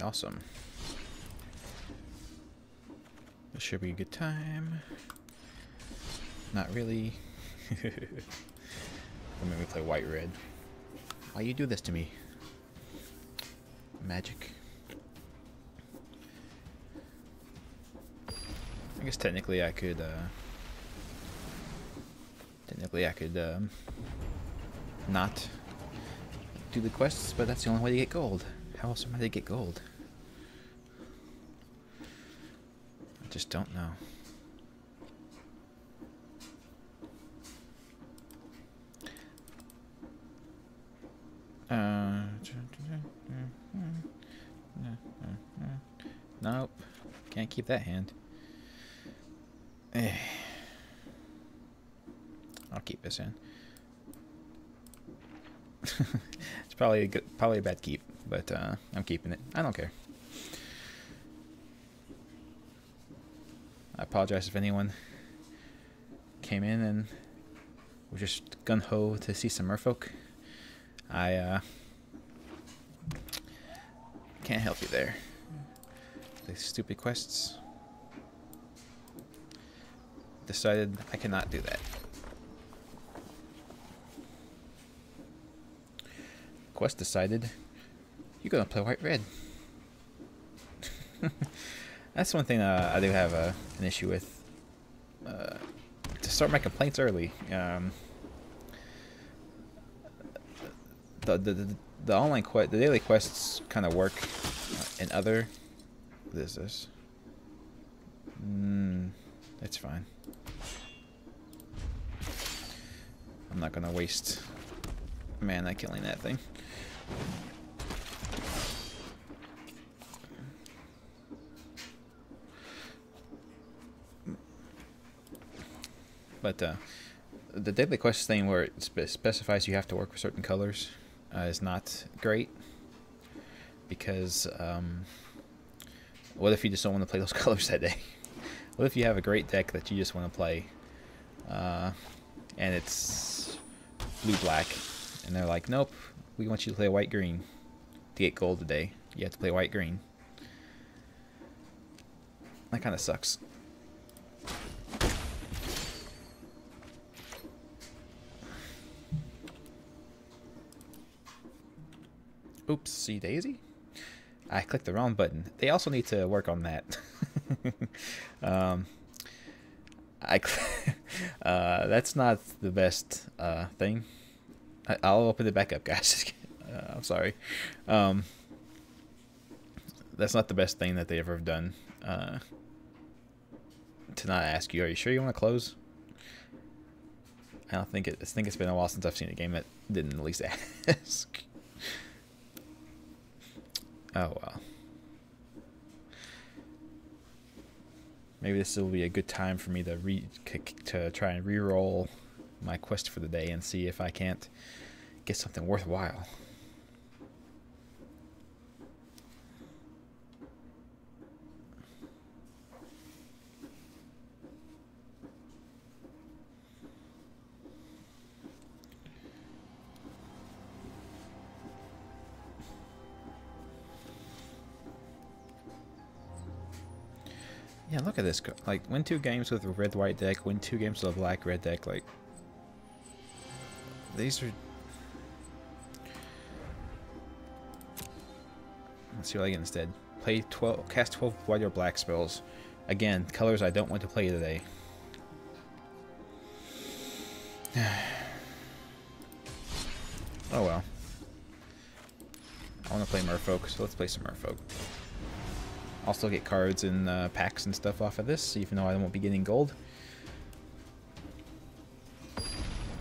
awesome. This should be a good time. Not really. Let me play white-red. Why you do this to me? Magic. I guess technically I could not do the quests, but that's the only way to get gold. How else am I to get gold? I just don't know. Nope. Can't keep that hand. I'll keep this in. It's probably a bad keep, but I'm keeping it. I don't care. I apologize if anyone came in and was just gung-ho to see some merfolk. I can't help you there. The stupid quests. Decided I cannot do that. Quest decided you're gonna play white-red. That's one thing I do have an issue with. To start my complaints early. The online the daily quests kind of work in other. What is this? It's fine. I'm not gonna waste mana killing that thing. But the daily quest thing where it specifies you have to work with certain colors is not great, because what if you just don't want to play those colors that day? What if you have a great deck that you just want to play and it's blue-black, and they're like, nope, we want you to play white-green to get gold today. You have to play white-green. That kind of sucks. Oopsie daisy. I clicked the wrong button. They also need to work on that. That's not the best thing. I'll open it back up, guys. I'm sorry. That's not the best thing that they ever have done. To not ask you, are you sure you want to close? I think it's been a while since I've seen a game that didn't at least ask. Oh well. Maybe this will be a good time for me to try and re-roll my quest for the day and see if I can't get something worthwhile. Yeah, look at this. Like, win 2 games with a red-white deck, win 2 games with a black-red deck. Like, these are... Let's see what I get instead. Cast 12 white or black spells. Again, colors I don't want to play today. Oh well. I want to play Merfolk, so let's play some Merfolk. I'll still get cards and packs and stuff off of this, even though I won't be getting gold.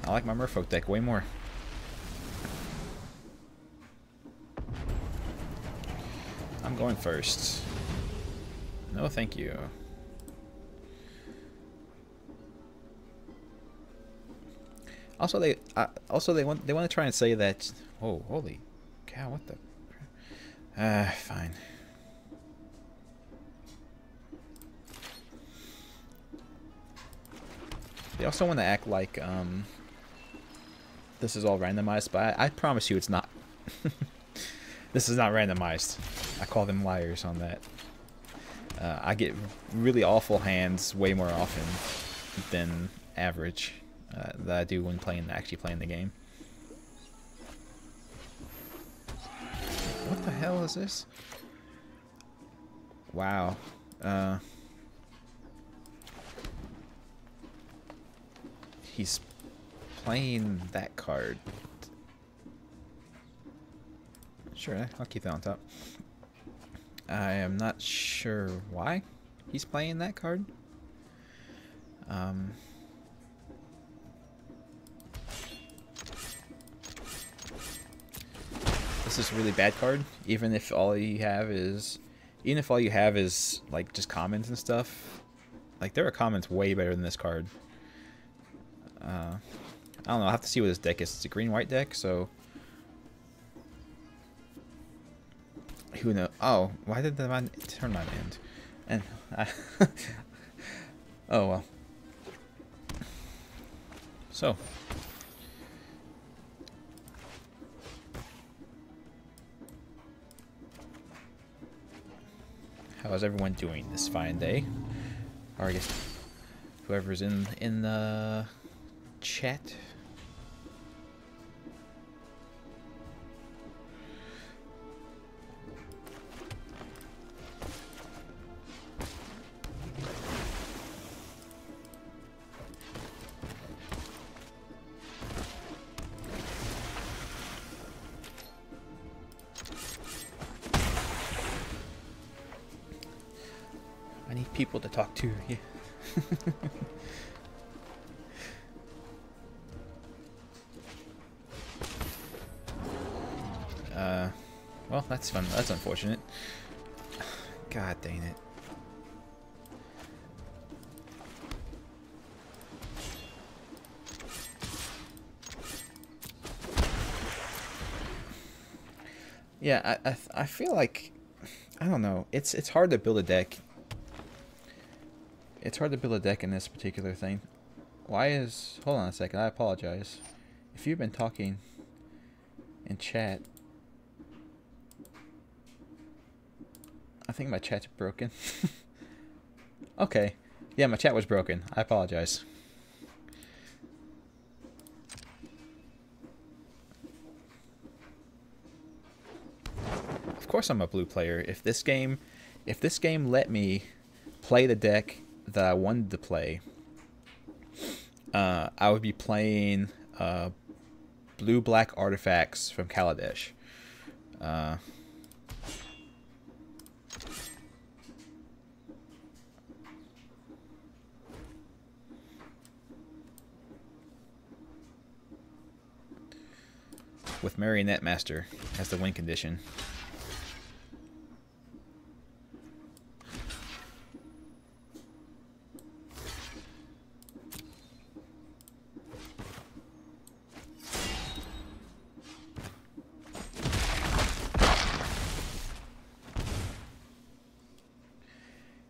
I like my Merfolk deck way more. I'm going first. No, thank you. Also, they want to try and say that. Oh, holy cow! What the? Fine. They also want to act like this is all randomized, but I promise you it's not. This is not randomized. I call them liars on that. I get really awful hands way more often than average that I do when actually playing the game. What the hell is this? Wow. He's playing that card. Sure, I'll keep that on top. I am not sure why he's playing that card. This is a really bad card, even if all you have is like just commons and stuff. Like there are commons way better than this card. I don't know, I'll have to see what his deck is. It's a green-white deck, so who knows? Oh, why did the tournament end? And oh well. So how is everyone doing this fine day? Or I guess whoever's in the chat. I need people to talk to. Yeah. Well, that's fun. That's unfortunate. God dang it. Yeah, I feel like, I don't know. It's hard to build a deck. It's hard to build a deck in this particular thing. Why is... Hold on a second. I apologize. If you've been talking in chat... I think my chat's broken. Okay. Yeah, my chat was broken. I apologize. Of course I'm a blue player. If this game let me play the deck that I wanted to play, I would be playing blue-black artifacts from Kaladesh. With Marionette Master as the win condition.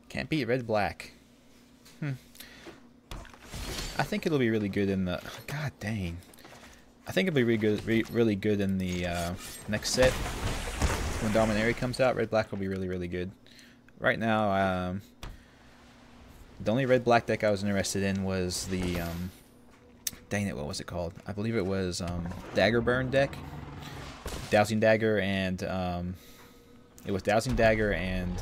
Can't beat red-black. I think it'll be really good in the... God dang. I think it'll be really good in the next set. When Dominaria comes out, red-black will be really good. Right now, the only red-black deck I was interested in was the... dang it, what was it called? I believe it was Dagger Burn deck. Dowsing Dagger and... it was Dowsing Dagger and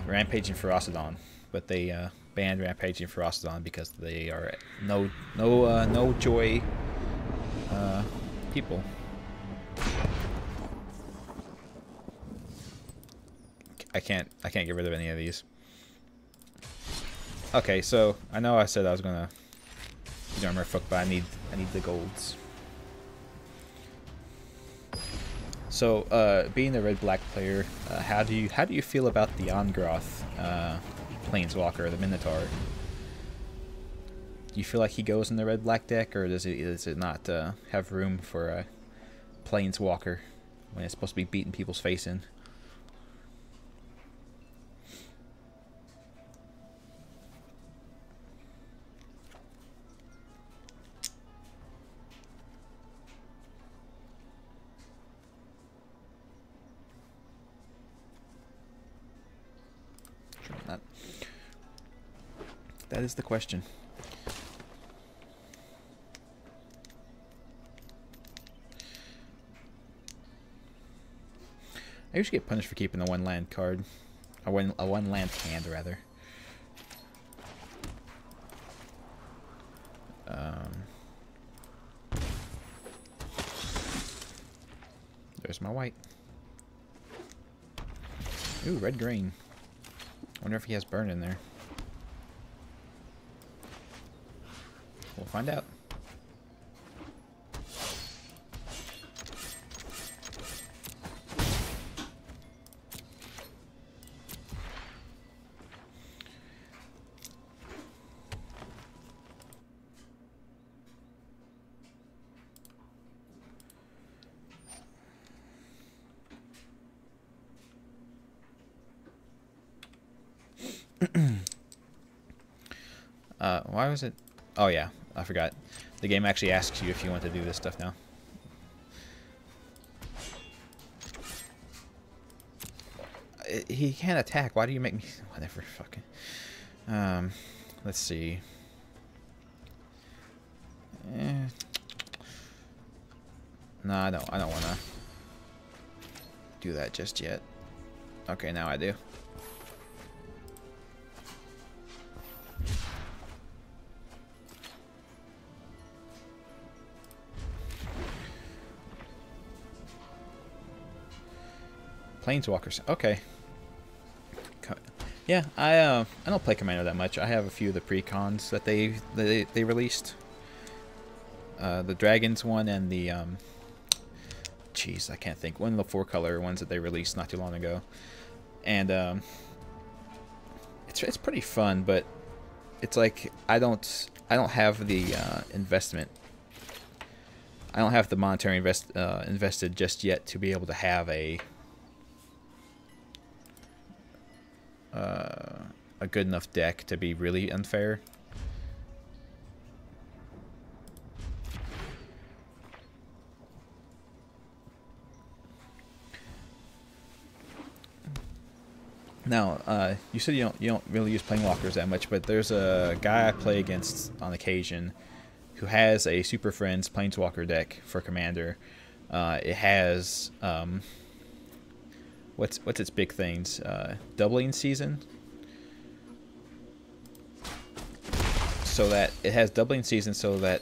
Rampaging Ferocidon. But they banned Rampaging Ferocidon because they are no joy people. I can't get rid of any of these. Okay, so I know I said I was gonna use Armor Fuck, but I need the golds. So being a red-black player, how do you feel about the Ongroth Planeswalker, the Minotaur? Do you feel like he goes in the red-black deck, or does it not have room for a Planeswalker when it's supposed to be beating people's face in? That is the question. I usually get punished for keeping the one land card. A one land hand, rather. There's my white. Ooh, red-green. Wonder if he has burn in there. We'll find out. Why was it? Oh yeah, I forgot. The game actually asks you if you want to do this stuff now. He can't attack. Why do you make me? Whatever. Fucking. Let's see. No, I don't want to do that just yet. Okay, now I do. Planeswalkers. Okay. Yeah, I don't play Commander that much. I have a few of the pre-cons that they released. The Dragons one and the jeez, I can't think. One of the 4-color ones that they released not too long ago. And it's pretty fun, but it's like I don't have the investment. I don't have the monetary invested just yet to be able to have a good enough deck to be really unfair. Now, you said you don't really use Planewalkers that much, but there's a guy I play against on occasion who has a Super Friends Planeswalker deck for Commander. It has what's its big things? Doubling Season. So that it has Doubling Season, so that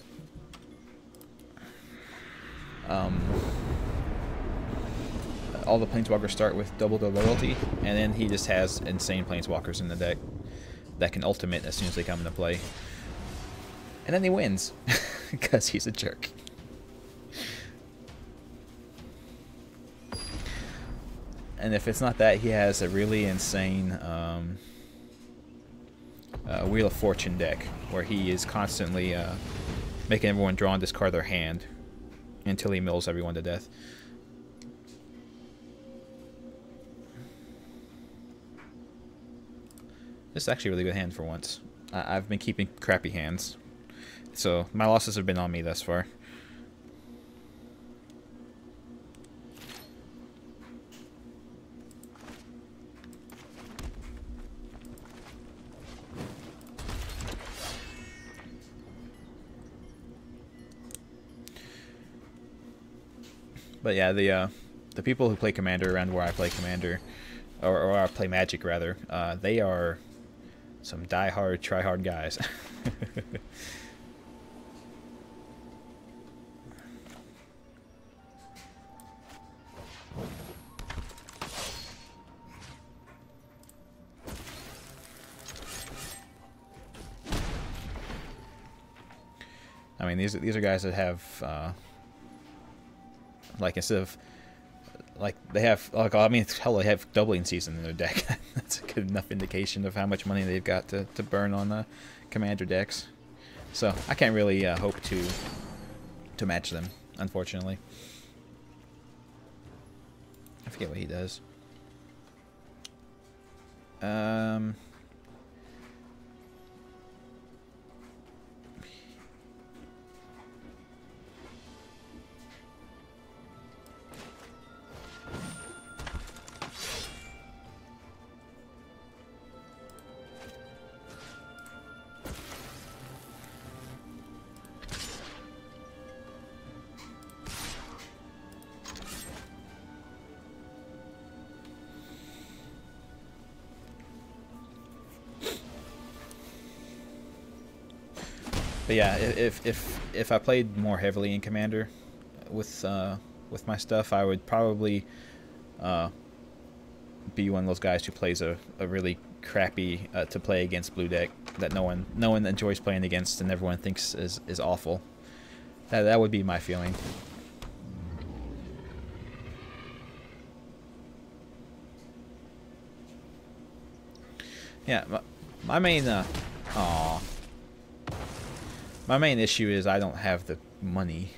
all the Planeswalkers start with double the loyalty, and then he just has insane Planeswalkers in the deck that can ultimate as soon as they come into play. And then he wins, because he's a jerk. And if it's not that, he has a really insane Wheel of Fortune deck, where he is constantly making everyone draw and discard their hand until he mills everyone to death. This is actually a really good hand for once. I've been keeping crappy hands, so my losses have been on me thus far. But yeah, the people who play Commander around where I play Commander, or I play Magic rather, they are some die-hard, try-hard guys. I mean, these are guys that have like, instead of like they have, like, I mean, hell, they have Doubling Season in their deck. That's a good enough indication of how much money they've got to burn on Commander decks. So I can't really hope to match them, unfortunately. I forget what he does. But yeah, if I played more heavily in Commander with my stuff, I would probably be one of those guys who plays a really crappy to play against blue deck that no one enjoys playing against and everyone thinks is awful. That would be my feeling. Yeah, my main my main issue is I don't have the money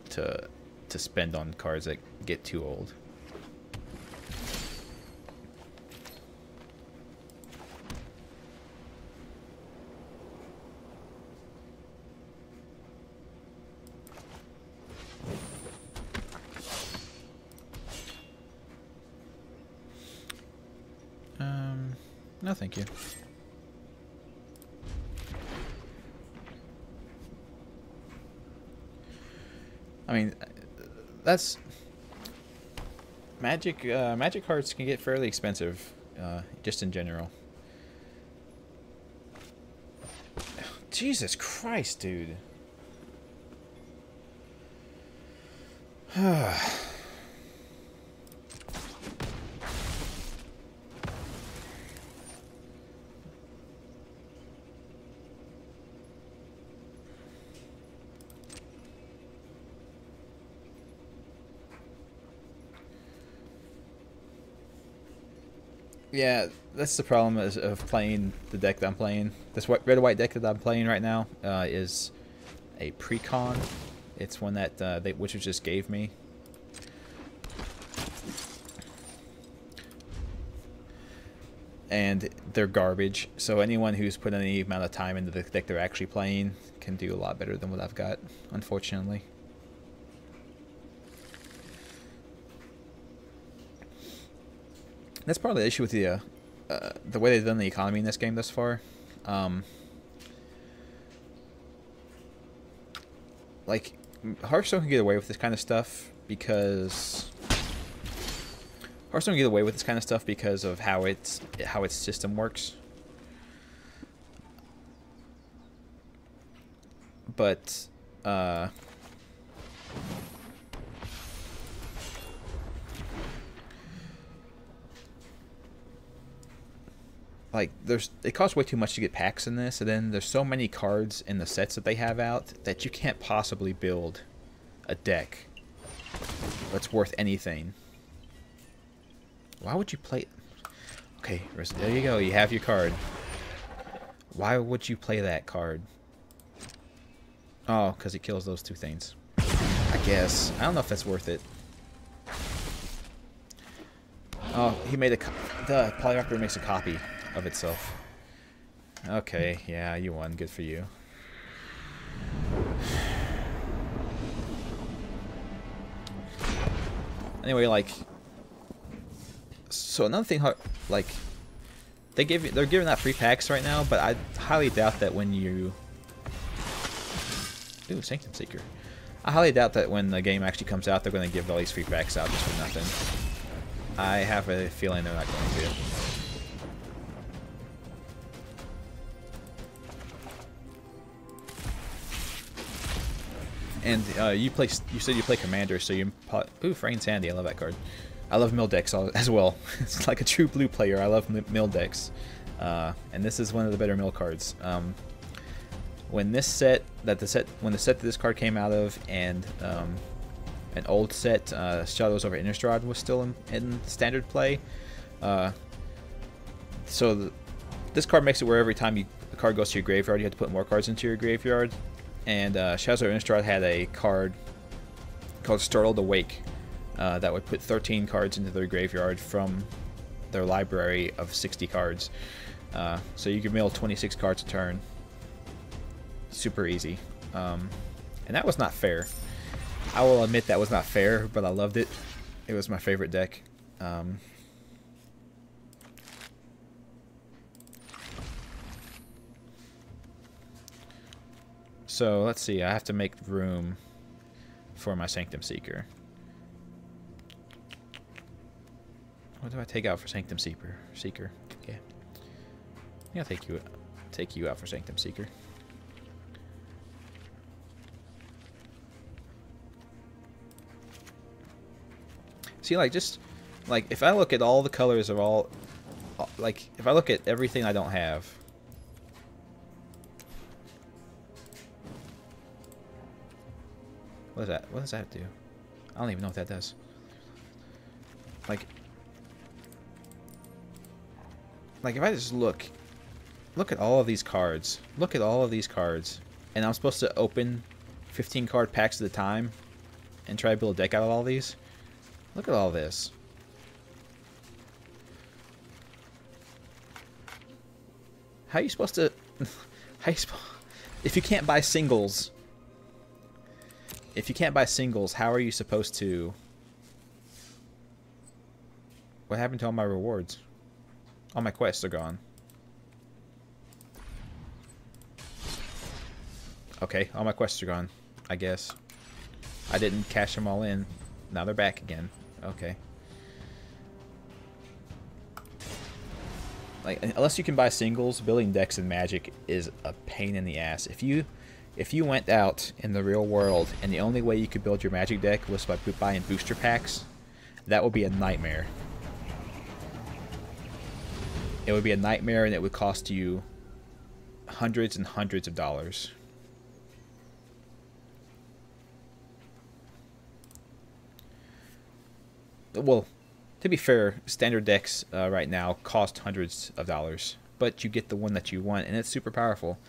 to spend on cards that get too old. No, thank you. I mean, that's Magic. Magic cards can get fairly expensive, just in general. Jesus Christ, dude. Yeah, that's the problem of playing the deck that I'm playing. This red-white deck that I'm playing right now is a pre-con. It's one that Witcher just gave me. And they're garbage, so anyone who's put any amount of time into the deck they're actually playing can do a lot better than what I've got, unfortunately. That's part of the issue with the way they've done the economy in this game thus far. Like, Hearthstone can get away with this kind of stuff because of how its system works. But like, it costs way too much to get packs in this, and then there's so many cards in the sets that they have out that you can't possibly build a deck that's worth anything. Why would you play... Okay, there you go, you have your card. Why would you play that card? Oh, because it kills those two things. I guess. I don't know if that's worth it. Oh, he made the Polyraptor makes a copy of itself. Okay, yeah, you won. Good for you. Anyway, like, so another thing, like, they're giving out free packs right now, but I highly doubt that when you... Ooh, Sanctum Seeker. I highly doubt that when the game actually comes out, they're going to give all these free packs out just for nothing. I have a feeling they're not going to. And you said you play Commander, so you... Ooh, Fraying Sandy, I love that card. I love mill decks as well. It's like a true blue player. I love mill decks. And this is one of the better mill cards. When the set that this card came out of, and an old set, Shadows over Innistrad, was still in standard play. This card makes it where every time the card goes to your graveyard, you have to put more cards into your graveyard. And Shadows over Innistrad had a card called Startled Awake that would put 13 cards into their graveyard from their library of 60 cards. So you could mill 26 cards a turn. Super easy. And that was not fair. I will admit that was not fair, but I loved it. It was my favorite deck. So let's see, I have to make room for my Sanctum Seeker. What do I take out for Sanctum Seeker? Yeah. Yeah, I'll take you out for Sanctum Seeker. See, like, just, like, if I look at all the colors of all, like, if I look at everything I don't have. What is that? What does that do? I don't even know what that does. Like if I just look at all of these cards. Look at all of these cards. And I'm supposed to open 15 card packs at a time and try to build a deck out of all these. Look at all this. How are you supposed to... if you can't buy singles... If you can't buy singles, how are you supposed to... What happened to all my rewards? All my quests are gone. Okay, all my quests are gone, I guess. I didn't cash them all in. Now they're back again. Okay. Like, unless you can buy singles, building decks in Magic is a pain in the ass. If you went out in the real world and the only way you could build your Magic deck was by buying booster packs, that would be a nightmare. It would be a nightmare, and it would cost you hundreds and hundreds of dollars. Well, to be fair, standard decks right now cost hundreds of dollars, but you get the one that you want, and it's super powerful.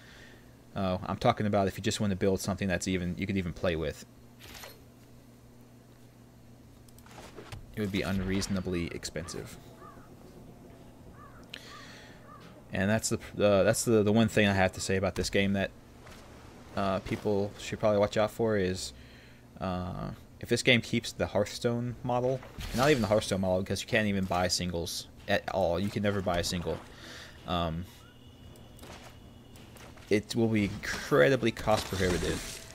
I'm talking about if you just want to build something that's you could even play with. It would be unreasonably expensive. And that's the one thing I have to say about this game that people should probably watch out for is if this game keeps the Hearthstone model, not even the Hearthstone model because you can't even buy singles at all. You can never buy a single. It will be incredibly cost prohibitive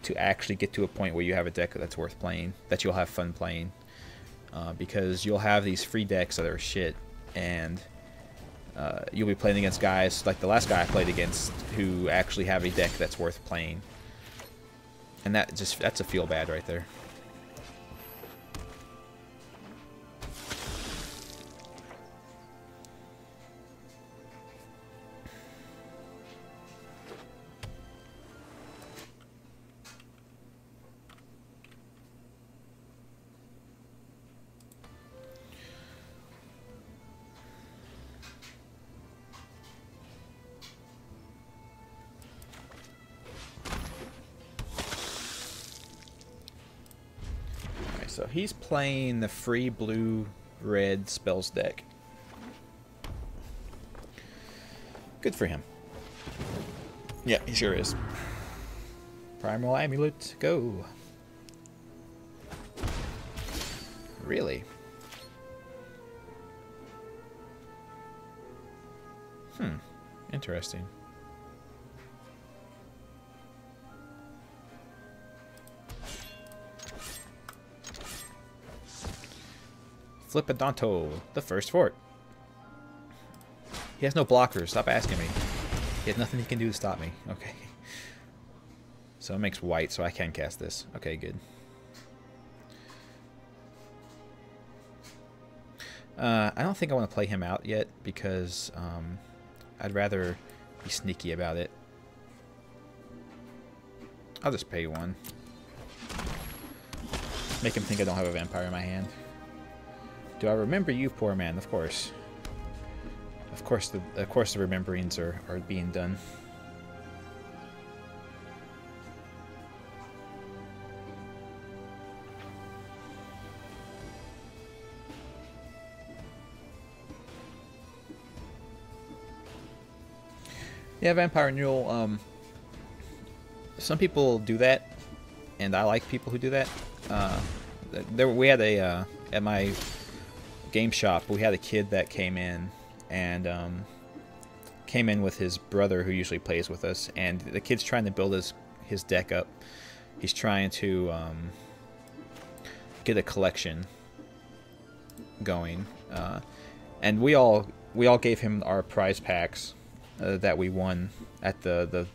to actually get to a point where you have a deck that's worth playing, that you'll have fun playing, because you'll have these free decks that are shit, and you'll be playing against guys like the last guy I played against who actually have a deck that's worth playing, and that's a feel bad right there. So he's playing the free blue-red spells deck. Good for him. Yeah, he sure is. Primal Amulet, go. Really? Interesting. Flipodonto, the first fort. He has no blockers. Stop asking me. He has nothing he can do to stop me. Okay. So it makes white, so I can cast this. Okay, good. I don't think I want to play him out yet because I'd rather be sneaky about it. I'll just pay one. Make him think I don't have a vampire in my hand. Do I remember you, poor man? Of course. Of course the rememberings are being done. Yeah, Vampire Renewal, some people do that, and I like people who do that. We had a, at my game shop, we had a kid that came in, and came in with his brother who usually plays with us, and the kid's trying to build his deck up. He's trying to get a collection going, and we all gave him our prize packs that we won at the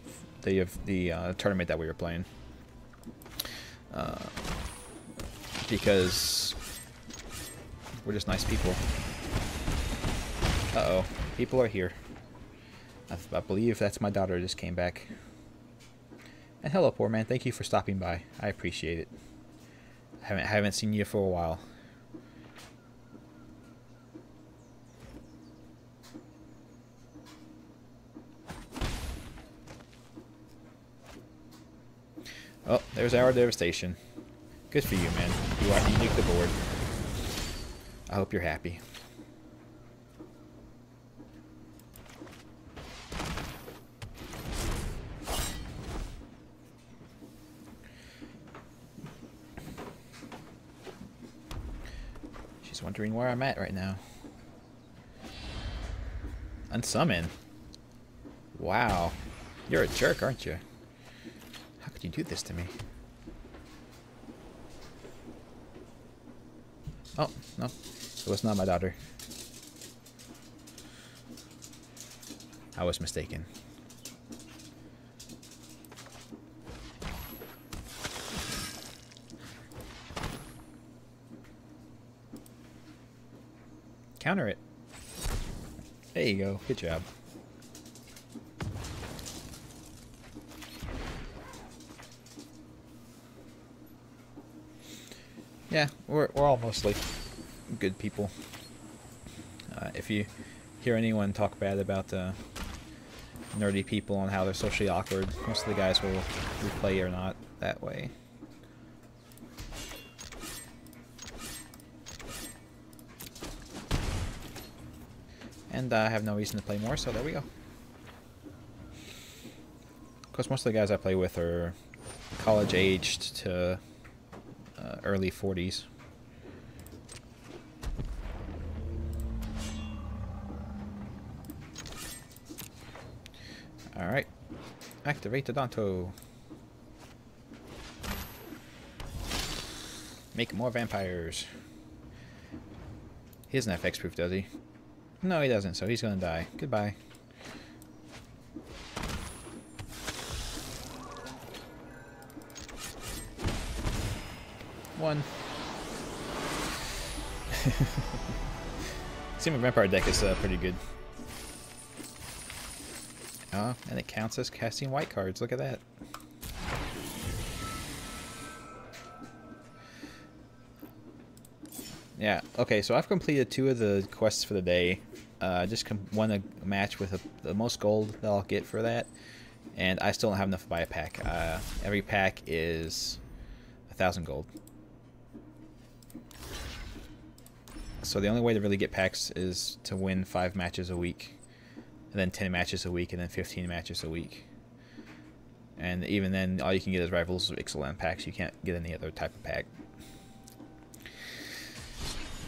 tournament that we were playing, We're just nice people. Uh-oh. People are here. I believe that's my daughter just came back. And hello, poor man. Thank you for stopping by. I appreciate it. I haven't seen you for a while. Oh, there's our devastation. Good for you, man. You nuked the board. I hope you're happy. She's wondering where I'm at right now. Unsummon. Wow. You're a jerk, aren't you? How could you do this to me? Oh, no. It was not my daughter. I was mistaken. Counter it. There you go. Good job. Yeah, we're all mostly good people. If you hear anyone talk bad about nerdy people and how they're socially awkward, most of the guys will play or not that way. And I have no reason to play more, so there we go. Of course, most of the guys I play with are college-aged to early 40s. Alright. Activate the Danto. Make more vampires. He doesn't have X-proof, does he? No, he doesn't, so he's gonna die. Goodbye. One. Seems vampire deck is pretty good. Oh, and it counts as casting white cards. Look at that. Yeah, okay, so I've completed 2 of the quests for the day. Just won a match with the most gold that I'll get for that. And I still don't have enough to buy a pack. Every pack is 1,000 gold. So the only way to really get packs is to win 5 matches a week. And then 10 matches a week, and then 15 matches a week. And even then, all you can get is Rivals of Ixalan packs. You can't get any other type of pack.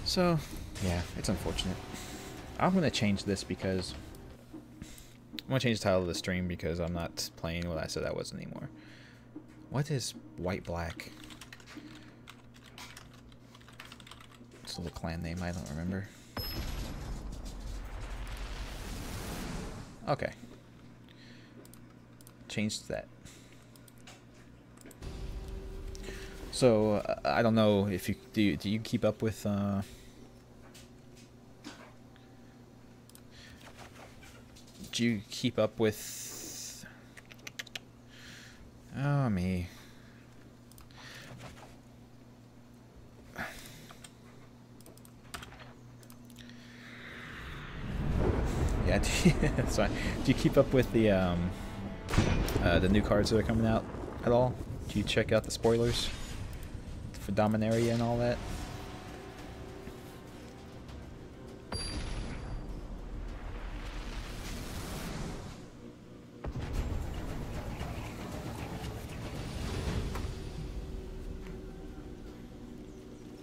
So, yeah, it's unfortunate. I'm going to change this because... I'm going to change the title of the stream because I'm not playing what I said I was anymore. What is white-black? It's a little clan name, I don't remember. Okay. Changed that. So, I don't know if you... Do you keep up with... Do you keep up with... Oh, me. Yeah, that's fine. Do you keep up with the new cards that are coming out at all? Do you check out the spoilers for Dominaria and all that?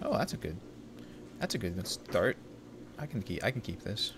Oh, that's a good start. I can keep this.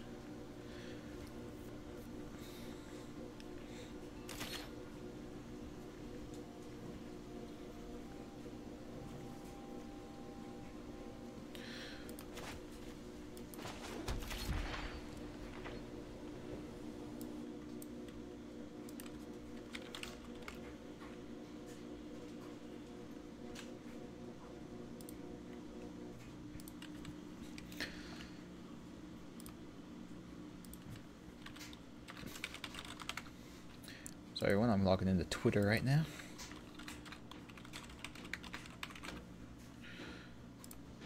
So everyone, I'm logging into Twitter right now.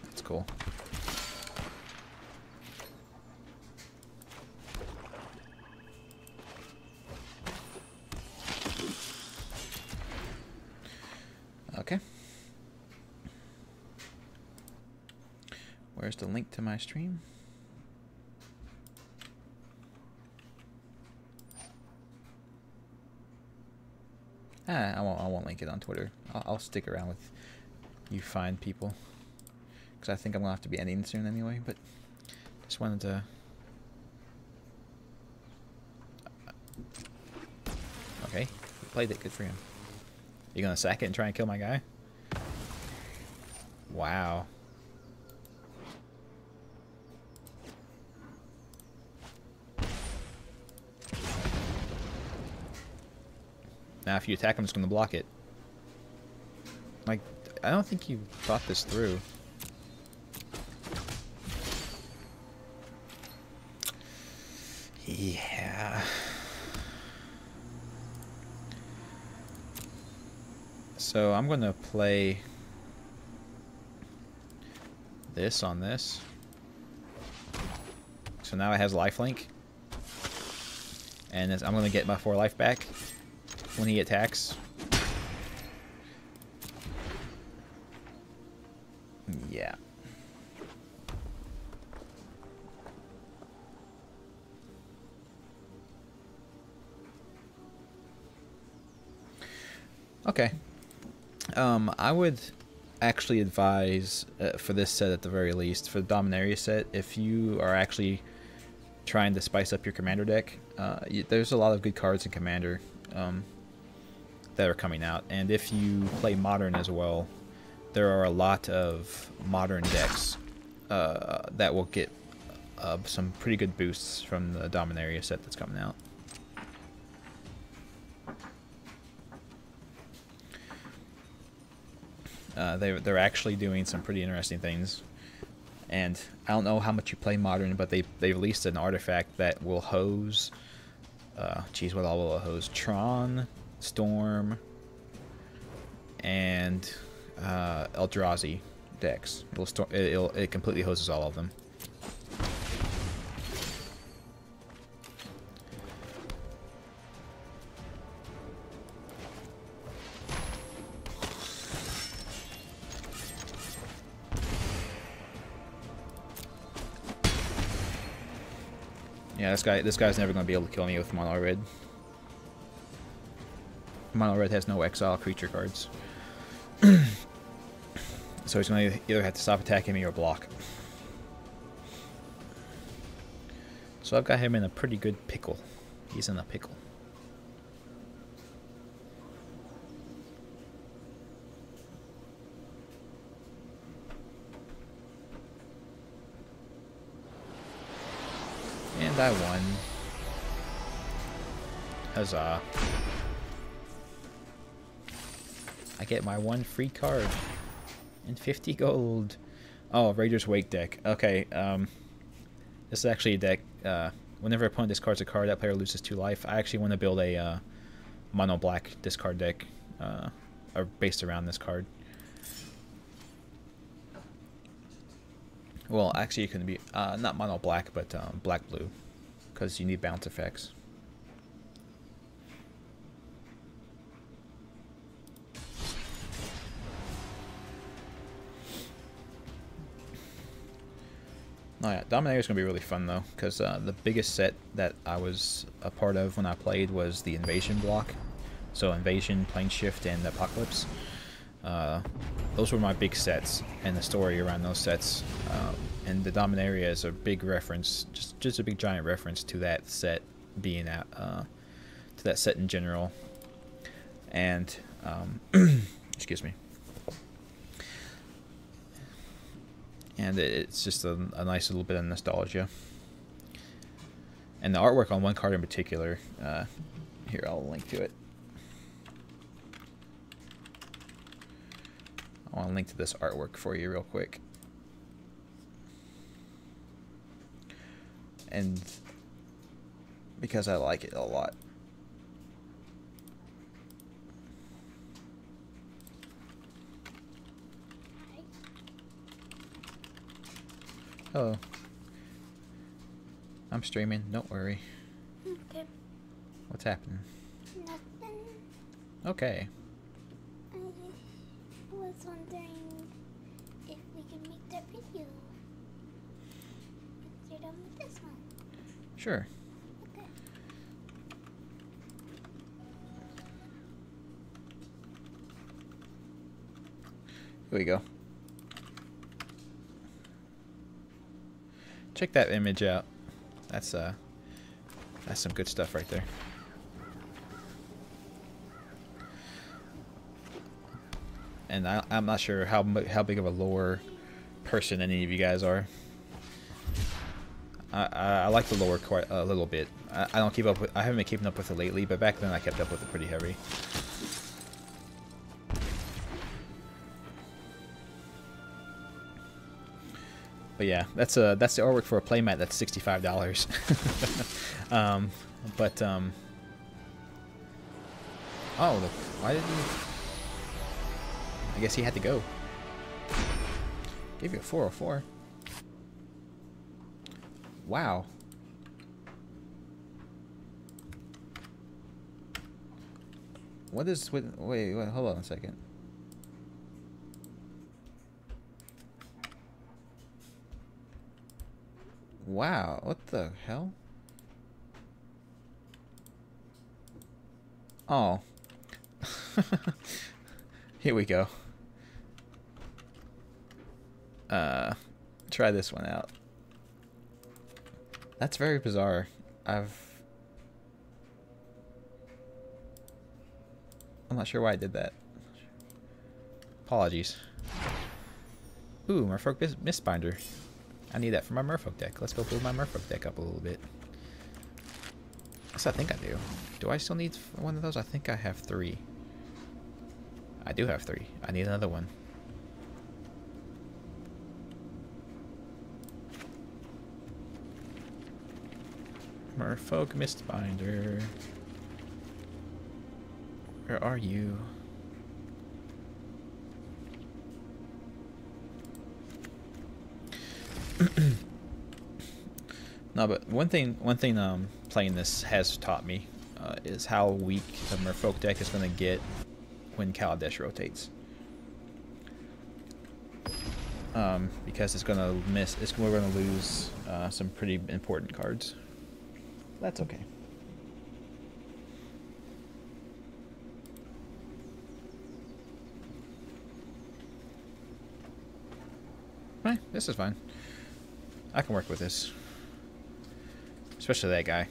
That's cool. Okay. Where's the link to my stream? I won't link it on Twitter. I'll stick around with you fine people, because I think I'm gonna have to be ending soon anyway. But just wanted to. Okay, he played it. Good for him. You gonna sack it and try and kill my guy? Wow. Now if you attack him, it's going to block it. Like, I don't think you thought this through. Yeah. So I'm going to play this on this. So now it has lifelink. And I'm going to get my 4 life back when he attacks. Yeah. Okay. I would actually advise, for this set at the very least, for the Dominaria set, if you are actually trying to spice up your Commander deck, there's a lot of good cards in Commander that are coming out. And if you play Modern as well, there are a lot of Modern decks that will get some pretty good boosts from the Dominaria set that's coming out. They're actually doing some pretty interesting things, and I don't know how much you play Modern, but they released an artifact that will hose. Geez, what all will it hose? Tron, Storm, and Eldrazi decks. It completely hoses all of them. Yeah, this guy's never going to be able to kill me with Mono Red. Mono Red has no exile creature cards. So he's going to either have to stop attacking me or block. So I've got him in a pretty good pickle. He's in a pickle. And I won. Huzzah. I get my 1 free card. And 50 gold. Oh, Raider's Wake deck. Okay, this is actually a deck, whenever opponent discards a card, that player loses 2 life. I actually want to build a mono black discard deck based around this card. Well, actually, it couldn't be not mono black, but black blue, because you need bounce effects. Oh yeah, Dominaria is going to be really fun though, because the biggest set that I was a part of when I played was the Invasion block. So Invasion, Plane Shift, and Apocalypse. Those were my big sets, and the story around those sets. And the Dominaria is a big reference, just a big giant reference to that set being out, to that set in general. And excuse me. And it's just a nice little bit of nostalgia. And the artwork on one card in particular, here, I'll link to it. I want to link to this artwork for you real quick. And because I like it a lot. Hello. I'm streaming, don't worry. Okay. What's happening? Nothing. Okay. I just was wondering if we can make that video. Once you're done with this one. Sure. Okay. Here we go. Check that image out. That's some good stuff right there. And I'm not sure how big of a lore person any of you guys are. I like the lore quite a little bit. I don't keep up with. I haven't been keeping up with it lately, but back then I kept up with it pretty heavy. But yeah, that's the artwork for a playmat that's $65. Oh, look, why did he? I guess he had to go. Gave you a 404. Wow. What is with? Wait, hold on a second. Wow, what the hell? Oh. Here we go. Try this one out. That's very bizarre. I'm not sure why I did that. Apologies. Ooh, Merfolk Mistbinder. I need that for my Merfolk deck. Let's go build my Merfolk deck up a little bit. Yes, I think I do. Do I still need one of those? I think I have 3. I do have 3. I need another one. Merfolk Mistbinder. Where are you? No, but one thing playing this has taught me is how weak the Merfolk deck is going to get when Kaladesh rotates. Because it's going to we're going to lose some pretty important cards. That's okay. Right, this is fine. I can work with this. Especially that guy.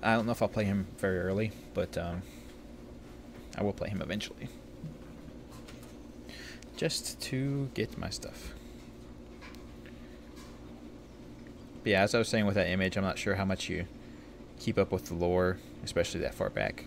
I don't know if I'll play him very early, but I will play him eventually. Just to get my stuff. But yeah, as I was saying with that image, I'm not sure how much you keep up with the lore, especially that far back.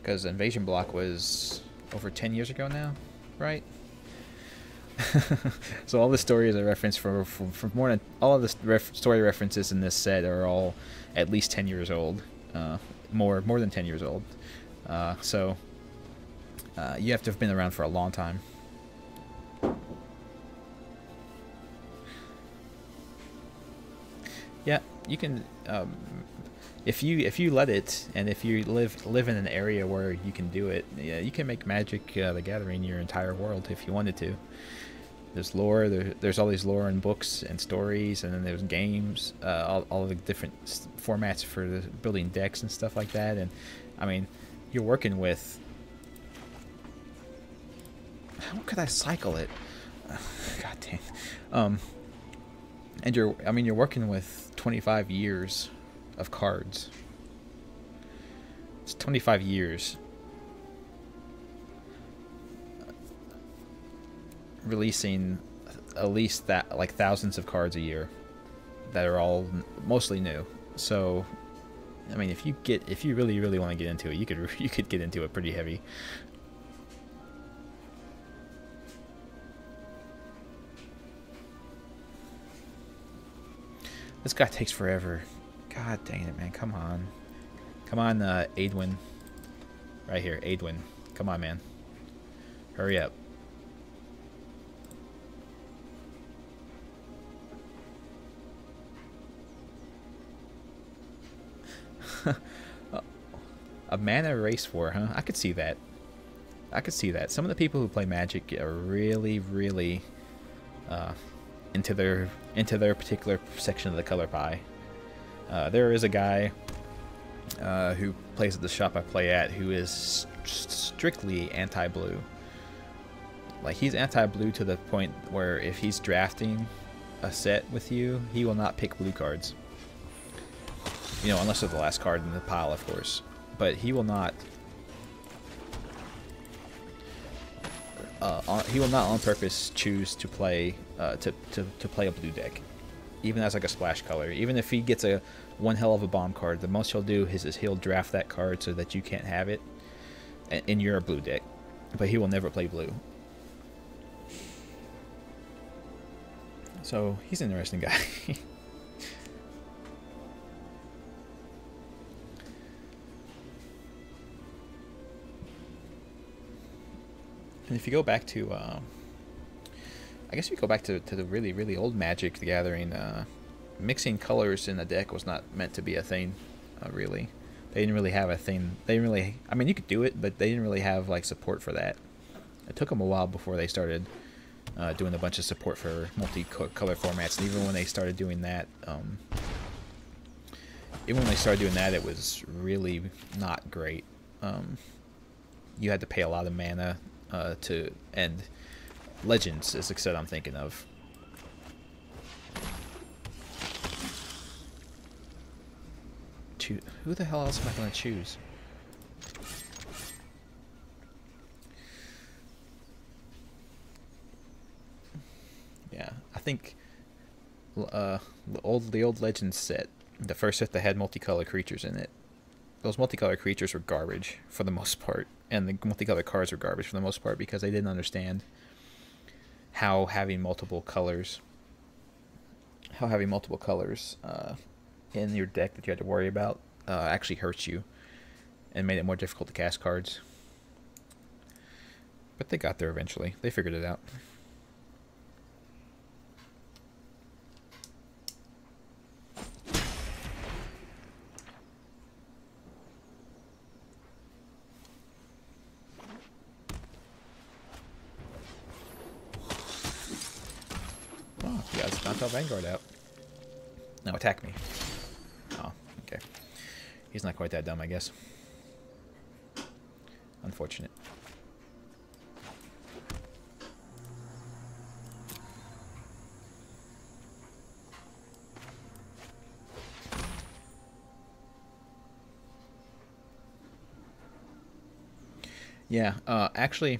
Because Invasion Block was over 10 years ago now, right? So all the stories I reference for more than all of the story references in this set are all at least 10 years old, more than 10 years old. So you have to have been around for a long time. Yeah, you can. If you let it, and if you live in an area where you can do it, yeah, you can make Magic the Gathering your entire world if you wanted to. There's lore, there's all these lore and books and stories, and then there's games, all the different formats for the building decks and stuff like that. And I mean, you're working with. How could I cycle it? God dang. And you're working with 25 years of cards. It's 25 years releasing at least that, like, thousands of cards a year that are all mostly new. So I mean, if you really want to get into it, you could get into it pretty heavy. This guy takes forever. God dang it, man. Come on. Come on, Aidwin. Right here, Aidwin. Come on, man. Hurry up. A mana race war, huh? I could see that. I could see that. Some of the people who play Magic are really, really into their particular section of the color pie. There is a guy who plays at the shop I play at who is strictly anti-blue. Like, he's anti-blue to the point where if he's drafting a set with you, he will not pick blue cards. You know, unless they're the last card in the pile, of course. But he will not. He will not on purpose choose to play to play a blue deck, even as like a splash color. Even if he gets a one hell of a bomb card, the most he'll do is he'll draft that card so that you can't have it in your blue deck. But he will never play blue. So he's an interesting guy. And if you go back to, I guess if you go back to the really, really old Magic the Gathering, mixing colors in the deck was not meant to be a thing, really. They didn't really have a thing. They didn't really, I mean, you could do it, but they didn't really have, like, support for that. It took them a while before they started doing a bunch of support for multi-color formats, and even when they started doing that, it was really not great. You had to pay a lot of mana to end. Legends is the set I'm thinking of. Who the hell else am I going to choose? Yeah, I think the old Legends set, the first set that had multicolored creatures in it, those multicolored creatures were garbage for the most part, and the multicolored cards were garbage for the most part because they didn't understand how having multiple colors in your deck that you had to worry about actually hurts you and made it more difficult to cast cards. But they got there eventually. They figured it out. Oh, he got his Stontail Vanguard out. No, attack me. Oh, okay. He's not quite that dumb, I guess. Unfortunate. Yeah, actually,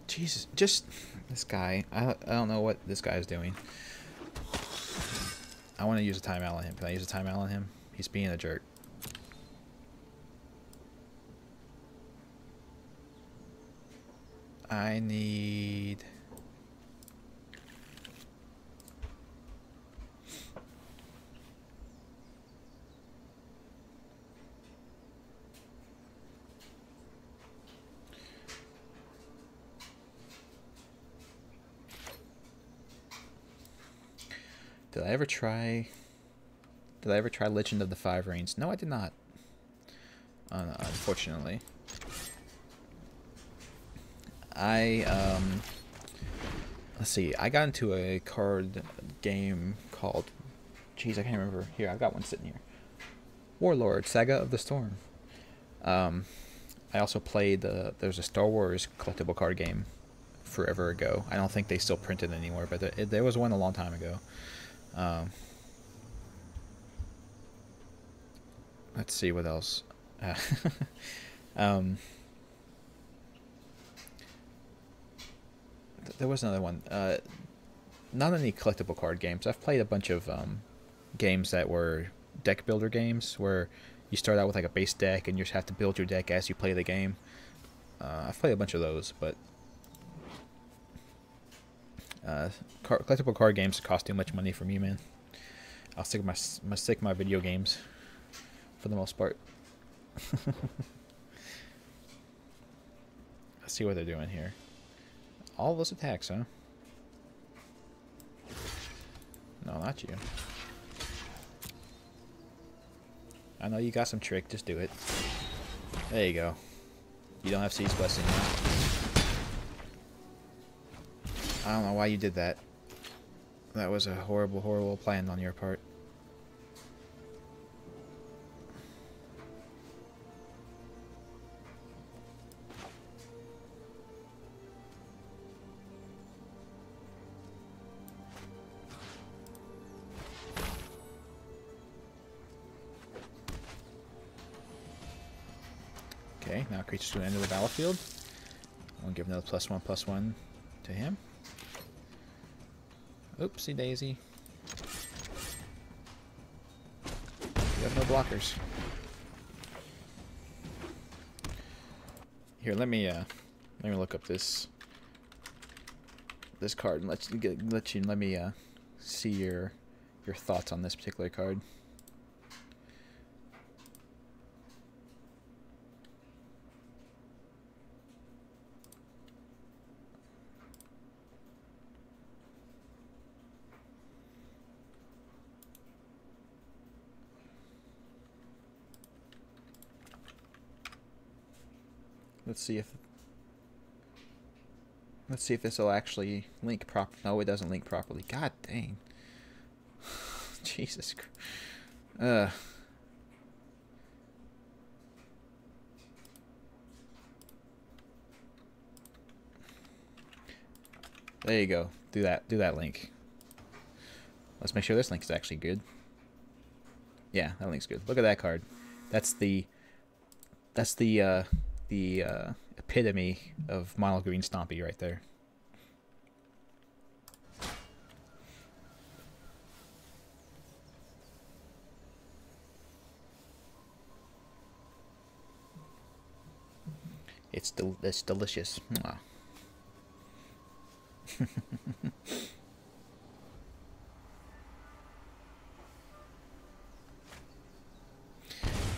Jesus, just this guy. I don't know what this guy is doing. I want to use a timeout on him. Can I use a timeout on him? He's being a jerk. I need... Did I ever try Legend of the Five Rings? No, I did not. Unfortunately. Let's see. I got into a card game called... Jeez, I can't remember. Here, I've got one sitting here. Warlord, Saga of the Storm. I also played there's a Star Wars collectible card game forever ago. I don't think they still print it anymore, but there was one a long time ago. Let's see what else. There was another one. Not any collectible card games. I've played a bunch of games that were deck builder games where you start out with like a base deck and you just have to build your deck as you play the game. I've played a bunch of those, but Collectible card games cost too much money for me, man. I'll stick my video games for the most part. Let's see what they're doing here. All those attacks, huh? No, not you. I know you got some trick. Just do it. There you go. You don't have Siege Blessing now. I don't know why you did that. That was a horrible, horrible plan on your part. Okay, now creature's going to enter the battlefield. I'll give another +1/+1 to him. Oopsie daisy. You have no blockers. Here, let me look up this card and let me see your thoughts on this particular card. Let's see if this will actually link prop. No, it doesn't link properly. God dang. Jesus Christ. There you go. Do that link. Let's make sure this link is actually good. Yeah, that link's good. Look at that card. That's the epitome of mono green Stompy right there. It's delicious. Mwah.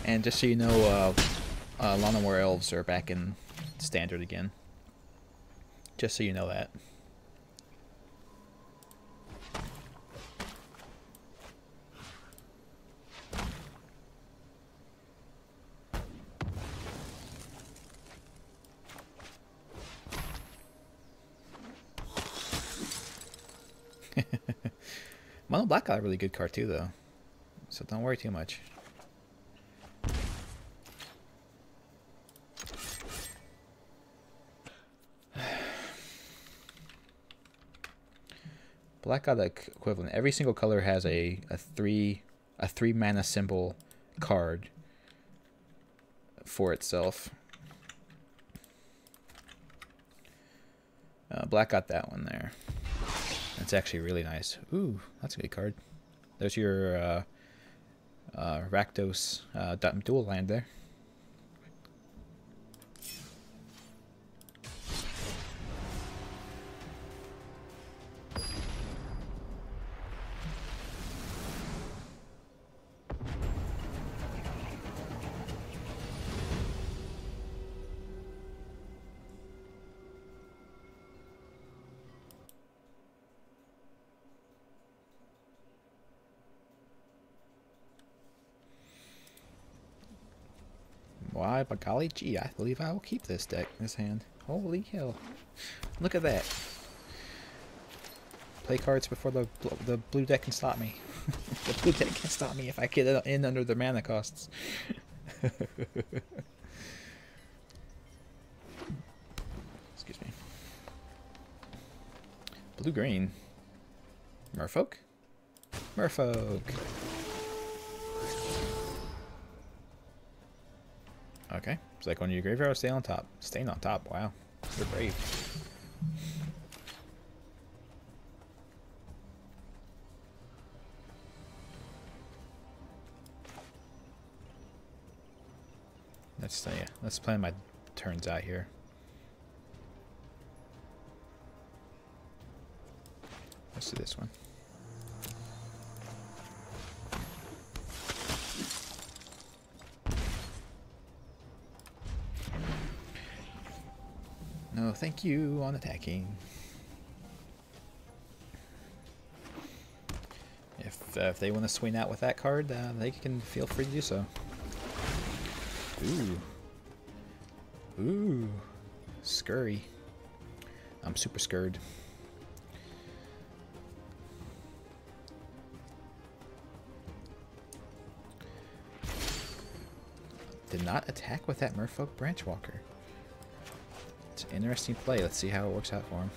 And just so you know, Llanowar Elves are back in Standard again. Just so you know that. Mono Black got a really good card too, though. So don't worry too much. Black got the equivalent. Every single color has a three mana symbol card for itself. Black got that one there. That's actually really nice. Ooh, that's a good card. There's your Rakdos dual land there. Why, but golly gee, I believe I will keep this hand. Holy hell. Look at that. Play cards before the blue deck can stop me. The blue deck can stop me if I get in under the mana costs. Excuse me. Blue-green. Merfolk? Merfolk. Okay, it's like on your graveyard, stay on top. Staying on top, wow. You're brave. Let's plan my turns out here. Let's do this one. No, thank you on attacking. If they want to swing out with that card, they can feel free to do so. Ooh. Ooh. Scurry. I'm super scared. Did not attack with that Merfolk Branchwalker. It's an interesting play. Let's see how it works out for him.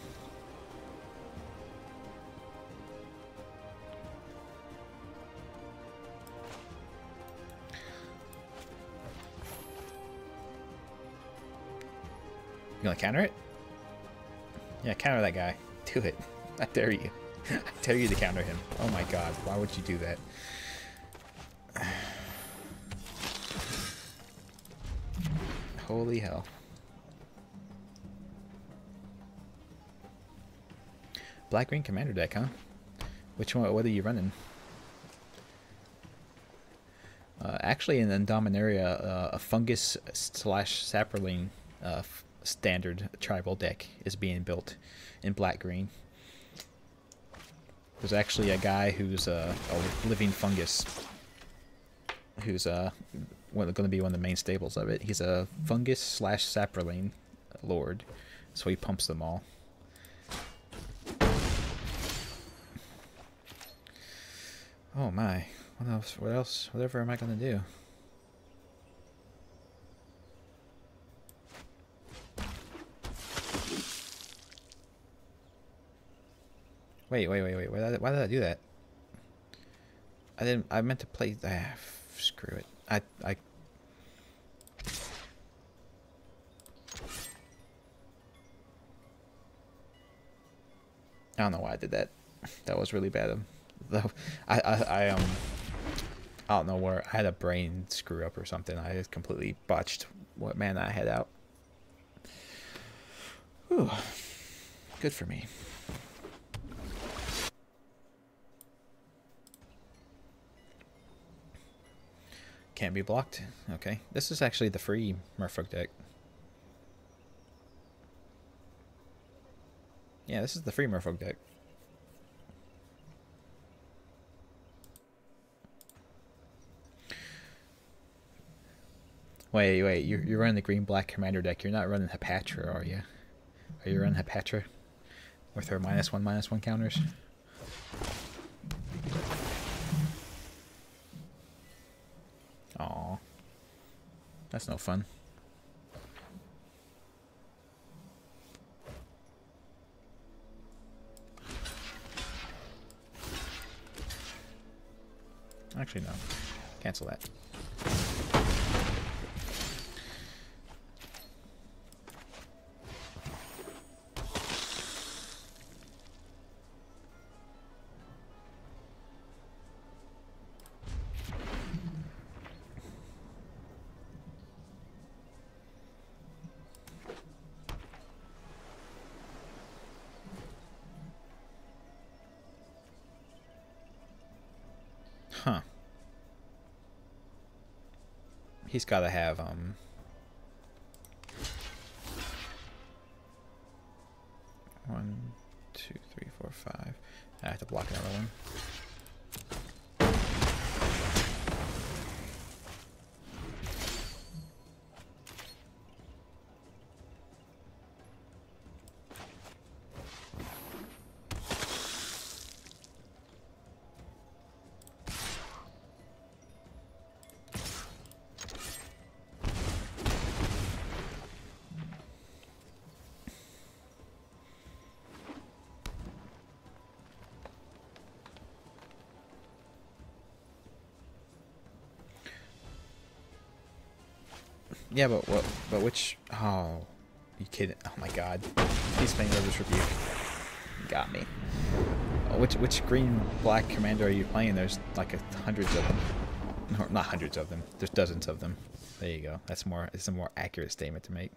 You gonna counter it? Yeah, counter that guy. Do it. I dare you. I dare you to counter him. Oh my god, why would you do that? Holy hell. Black-green commander deck, huh? Which one? What are you running? Actually, in Dominaria, a fungus / sapperling standard tribal deck is being built in black-green. There's actually a guy who's a living fungus who's going to be one of the main staples of it. He's a fungus / sapperling lord, so he pumps them all. Oh my, what else? What else? Whatever am I going to do? Wait. Why did I do that? I meant to play... screw it. I don't know why I did that. That was really bad. I don't know where... I had a brain screw up or something. I just completely botched what mana I had out. Whew. Good for me. Can't be blocked. Okay. This is actually the free Merfolk deck. Yeah, this is the free Merfolk deck. Wait. You're running the green-black commander deck. You're not running Hepatra, are you? Are you running Hepatra? With her -1/-1 counters? Aw. That's no fun. Actually, no. Cancel that. Huh. He's got to have, 1, 2, 3, 4, 5. I have to block another one. Yeah, but what? But which? Oh, you kidding? Oh my God! He's playing River's Rebuke. Got me. Oh, which green-black commander are you playing? There's like hundreds of them. No, not hundreds of them. There's dozens of them. There you go. That's more. It's a more accurate statement to make.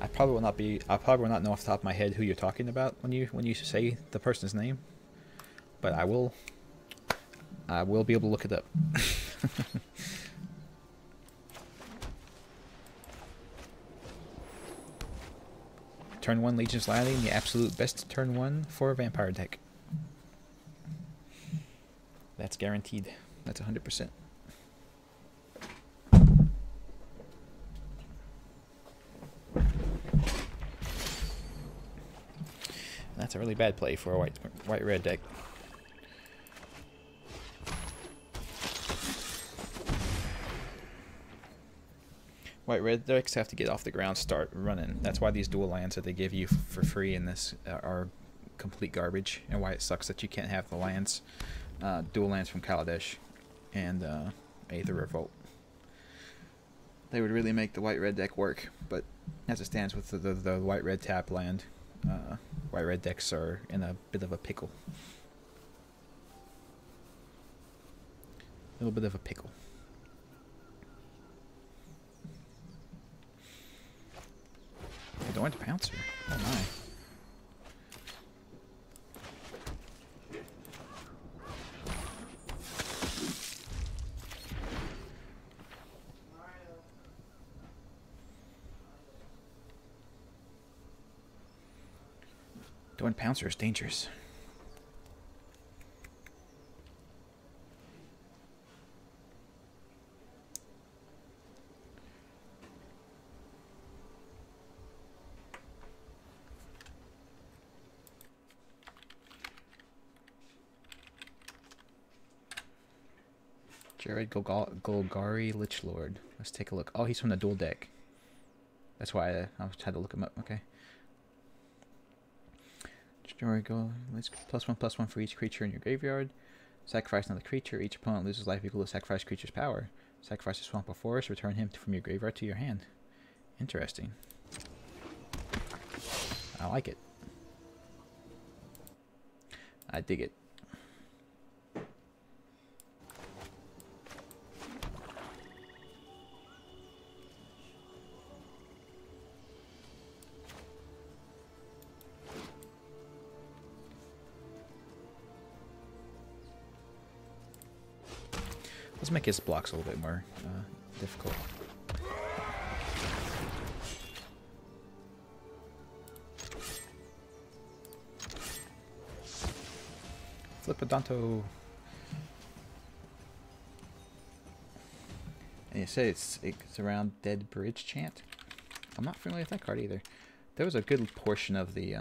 I probably will not be. I probably will not know off the top of my head who you're talking about when you say the person's name, but I will. I will be able to look it up. Turn 1 Legion's Landing, the absolute best turn 1 for a vampire deck. That's guaranteed. That's 100%. That's a really bad play for a white-red deck. White-red decks have to get off the ground, start running. That's why these dual lands that they give you for free in this are complete garbage, and why it sucks that you can't have the lands, dual lands from Kaladesh and Aether Revolt. They would really make the white-red deck work, but as it stands with the white-red tap land, white-red decks are in a bit of a pickle. A little bit of a pickle. Adorned Pouncer. Oh my. Adorned Pouncer is dangerous. Jared Golgari Lichlord. Let's take a look. Oh, he's from the dual deck. That's why I had to look him up. Okay. Jared let's +1/+1 for each creature in your graveyard. Sacrifice another creature. Each opponent loses life equal to sacrifice creature's power. Sacrifice a swamp or forest. Return him from your graveyard to your hand. Interesting. I like it. I dig it. Let's make his blocks a little bit more difficult. Flipodonto. And you say it's around Dead Bridge Chant. I'm not familiar with that card either. There was a good portion of the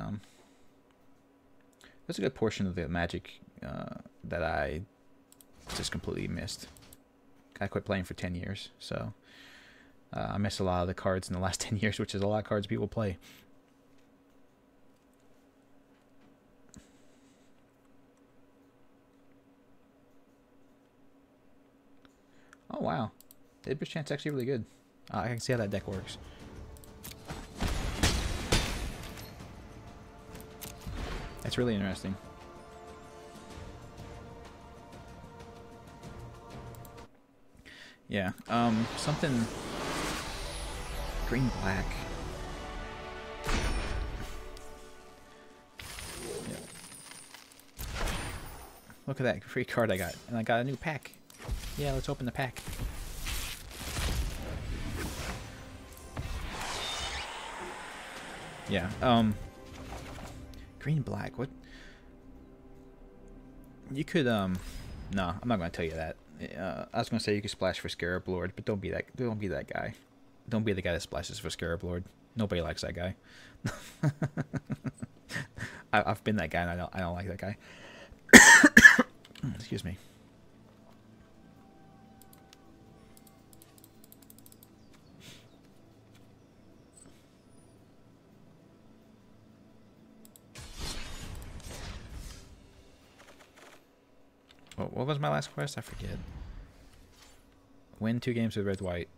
Magic that I just completely missed. I quit playing for 10 years, so I missed a lot of the cards in the last 10 years, which is a lot of cards people play. Oh, wow. Dead Bridge Chant's actually really good. I can see how that deck works. That's really interesting. Yeah, something green-black. Yeah. Look at that free card I got, and I got a new pack. Yeah, let's open the pack. Yeah, green-black, what? You could, no, I'm not gonna tell you that. I was gonna say you could splash for Scarab Lord, but don't be that guy. Don't be the guy that splashes for Scarab Lord. Nobody likes that guy. I've been that guy, and I don't like that guy. Excuse me. What was my last quest? I forget. Win 2 games with red white.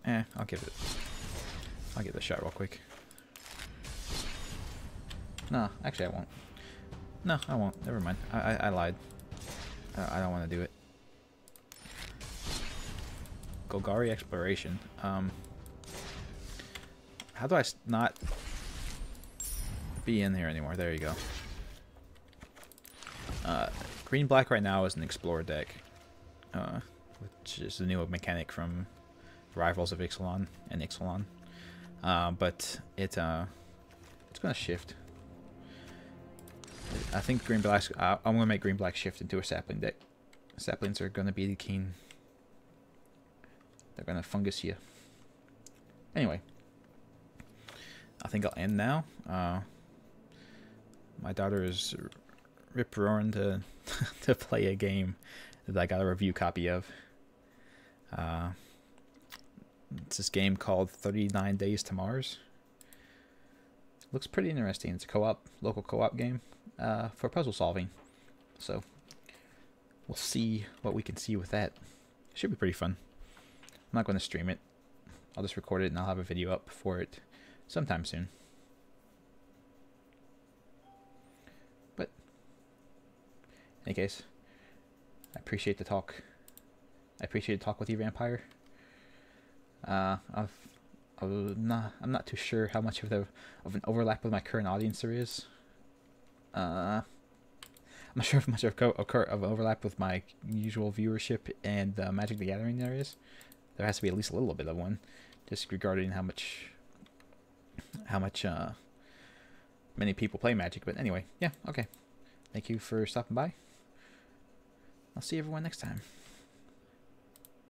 I'll give it a shot real quick. No, actually I won't. No, I won't. Never mind. I lied. I don't want to do it. Golgari Exploration. How do I not be in here anymore? There you go. Green black right now is an explorer deck, which is a new mechanic from Rivals of Ixalan and Ixalan. But it's gonna shift. I think green black. I'm gonna make green black shift into a sapling deck. Saplings are gonna be keen. They're gonna fungus you. Anyway, I think I'll end now. My daughter is rip-roaring to to play a game that I got a review copy of. It's this game called 39 Days to Mars. Looks pretty interesting. It's a local co-op game for puzzle solving. So we'll see what we can see with that. Should be pretty fun. I'm not going to stream it. I'll just record it and I'll have a video up for it sometime soon. But in any case, I appreciate the talk. I appreciate the talk with you, Vampire. I'm not too sure how much of an overlap with my current audience there is. I'm not sure how much of an overlap with my usual viewership and Magic the Gathering there is. There has to be at least a little bit of one, just regarding how much many people play Magic. But anyway, yeah, okay. Thank you for stopping by. I'll see everyone next time.